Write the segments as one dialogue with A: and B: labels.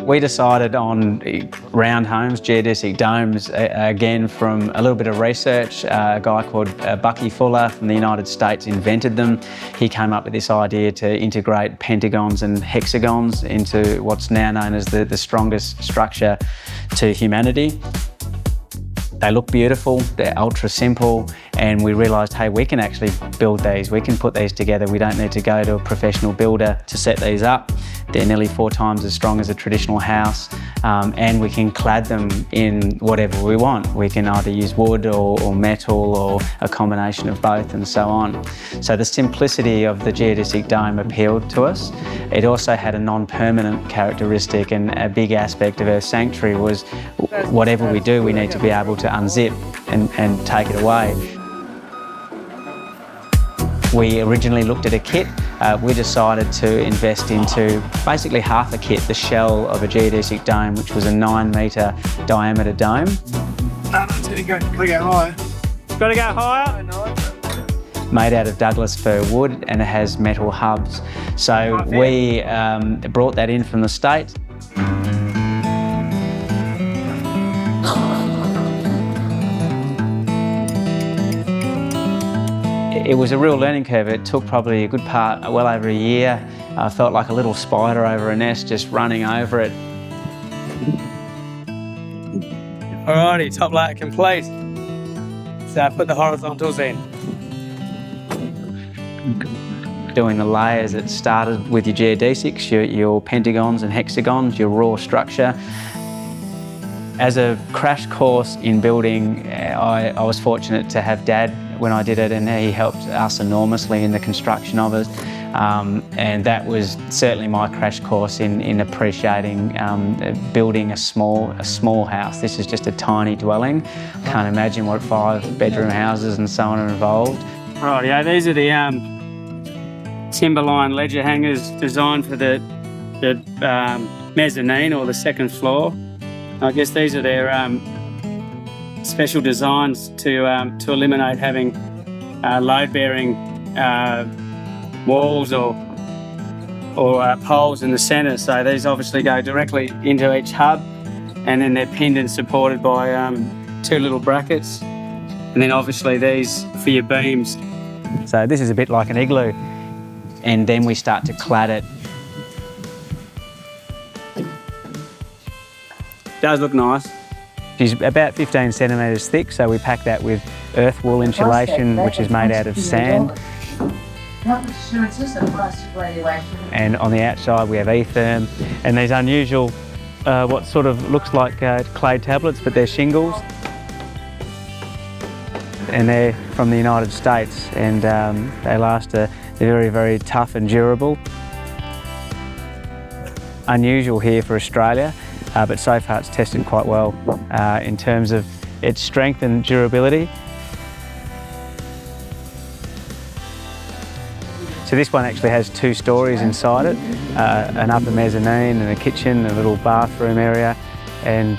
A: We decided on round homes, geodesic domes, again from a little bit of research. A guy called Bucky Fuller from the United States invented them. He came up with this idea to integrate pentagons and hexagons into what's now known as the strongest structure to humanity. They look beautiful, they're ultra simple, and we realised, hey, we can actually build these, we can put these together. We don't need to go to a professional builder to set these up. They're nearly 4 times as strong as a traditional house, and we can clad them in whatever we want. We can either use wood or metal or a combination of both and so on. So the simplicity of the geodesic dome appealed to us. It also had a non-permanent characteristic, and a big aspect of our sanctuary was whatever we do, we need to be able to unzip and take it away. We originally looked at a kit. We decided to invest into basically half a kit, the shell of a geodesic dome, which was a 9-metre diameter dome.
B: No, it's gotta go higher.
A: Gotta go higher? Made out of Douglas fir wood, and it has metal hubs. So we brought that in from the States. It was a real learning curve. It took probably a good part, well over a year. I felt like a little spider over a nest, just running over it.
B: Alrighty, top layer complete. So put the horizontals in.
A: Doing the layers, it started with your geodesics, your pentagons and hexagons, your raw structure. As a crash course in building, I was fortunate to have Dad when I did it, and he helped us enormously in the construction of it. And that was certainly my crash course in appreciating building a small house. This is just a tiny dwelling. Can't imagine what 5-bedroom houses and so on are involved.
B: Right, yeah, these are the timberline ledger hangers designed for the mezzanine or the second floor. I guess these are their special designs to eliminate having load-bearing walls or poles in the centre. So these obviously go directly into each hub, and then they're pinned and supported by 2 little brackets. And then obviously these for your beams.
A: So this is a bit like an igloo, and then we start to clad it.
B: Does look nice.
A: She's about 15 centimetres thick, so we pack that with earth wool insulation, which is made out of sand. And on the outside we have E-therm, and these unusual, what sort of looks like clay tablets, but they're shingles. And they're from the United States, and they last, they're very, very tough and durable. Unusual here for Australia. But so far it's tested quite well in terms of its strength and durability. So this one actually has 2 stories inside it, an upper mezzanine and a kitchen, a little bathroom area, and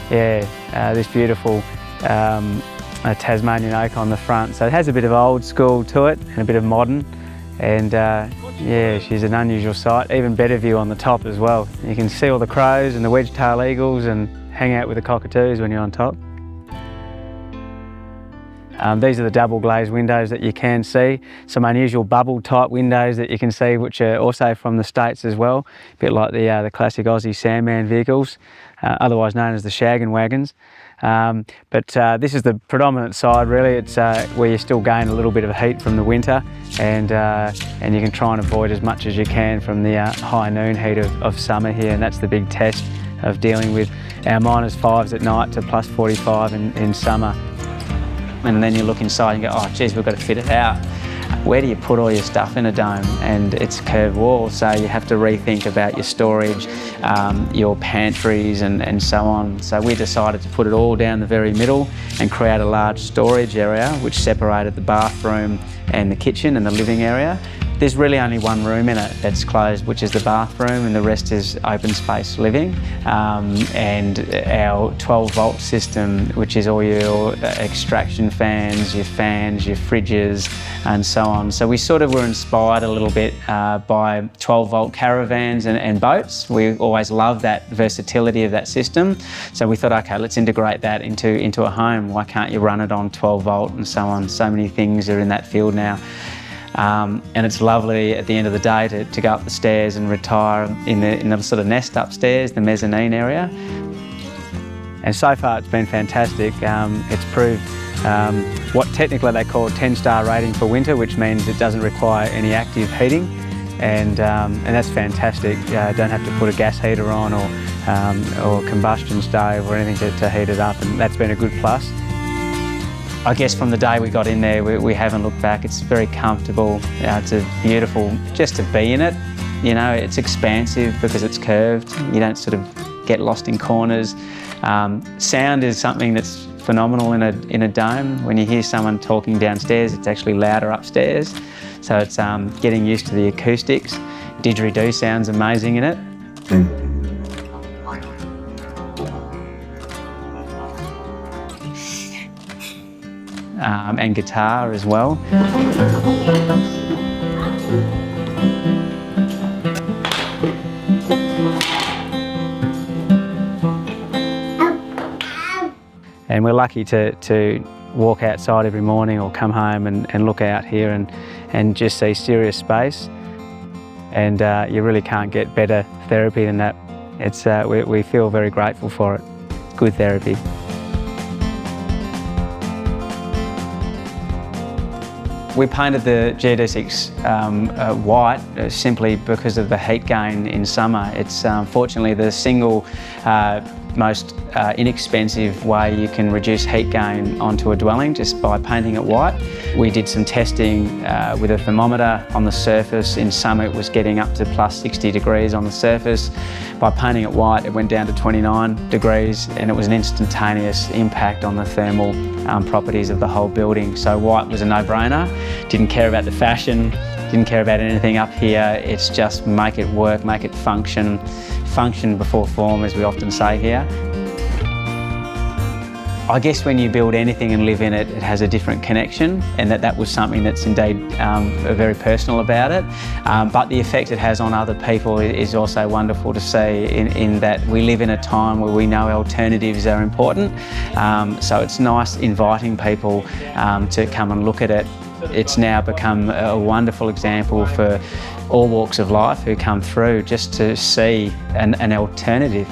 A: this beautiful Tasmanian oak on the front. So it has a bit of old school to it and a bit of modern, and yeah, she's an unusual sight. Even better view on the top as well. You can see all the crows and the wedge-tailed eagles and hang out with the cockatoos when you're on top. These are the double glazed windows that you can see. Some unusual bubble type windows that you can see, which are also from the States as well. A bit like the classic Aussie Sandman vehicles, otherwise known as the shaggin' wagons. But this is the predominant side really. It's where you still gain a little bit of heat from the winter, and you can try and avoid as much as you can from the high noon heat of summer here, and that's the big test of dealing with our -5s at night to +45 in summer. And then you look inside and go, oh geez, we've got to fit it out. Where do you put all your stuff in a dome? And it's curved walls, so you have to rethink about your storage, your pantries and so on. So we decided to put it all down the very middle and create a large storage area which separated the bathroom and the kitchen and the living area. There's really only one room in it that's closed, which is the bathroom, and the rest is open space living. And our 12-volt system, which is all your extraction fans, your fridges, and so on. So we sort of were inspired a little bit by 12-volt caravans and boats. We always loved that versatility of that system. So we thought, okay, let's integrate that into a home. Why can't you run it on 12-volt and so on? So many things are in that field now. And it's lovely at the end of the day to go up the stairs and retire in the sort of nest upstairs, the mezzanine area. And so far it's been fantastic. It's proved what technically they call a 10-star rating for winter, which means it doesn't require any active heating. And that's fantastic. Don't have to put a gas heater on or combustion stove or anything to heat it up, and that's been a good plus. I guess from the day we got in there, we haven't looked back. It's very comfortable. It's beautiful just to be in it. You know, it's expansive because it's curved. You don't sort of get lost in corners. Sound is something that's phenomenal in a dome. When you hear someone talking downstairs, it's actually louder upstairs. So it's getting used to the acoustics. Didgeridoo sounds amazing in it. And guitar as well. And we're lucky to walk outside every morning or come home and look out here and just see serious space. And you really can't get better therapy than that. It's, we feel very grateful for it. It's good therapy. We painted the geodesics white simply because of the heat gain in summer. It's fortunately the single most inexpensive way you can reduce heat gain onto a dwelling, just by painting it white. We did some testing with a thermometer on the surface. In summer it was getting up to plus 60 degrees on the surface. By painting it white, it went down to 29 degrees, and it was an instantaneous impact on the thermal properties of the whole building. So white was a no-brainer. Didn't care about the fashion, didn't care about anything up here. It's just make it work, make it function. Function before form, as we often say here. I guess when you build anything and live in it, it has a different connection, and that was something that's indeed very personal about it. But the effect it has on other people is also wonderful to see, in that we live in a time where we know alternatives are important. So it's nice inviting people to come and look at it. It's now become a wonderful example for all walks of life who come through just to see an alternative.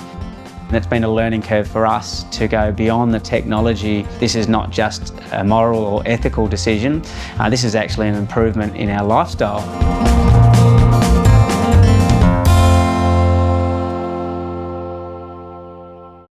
A: And it's been a learning curve for us to go beyond the technology. This is not just a moral or ethical decision. This is actually an improvement in our lifestyle.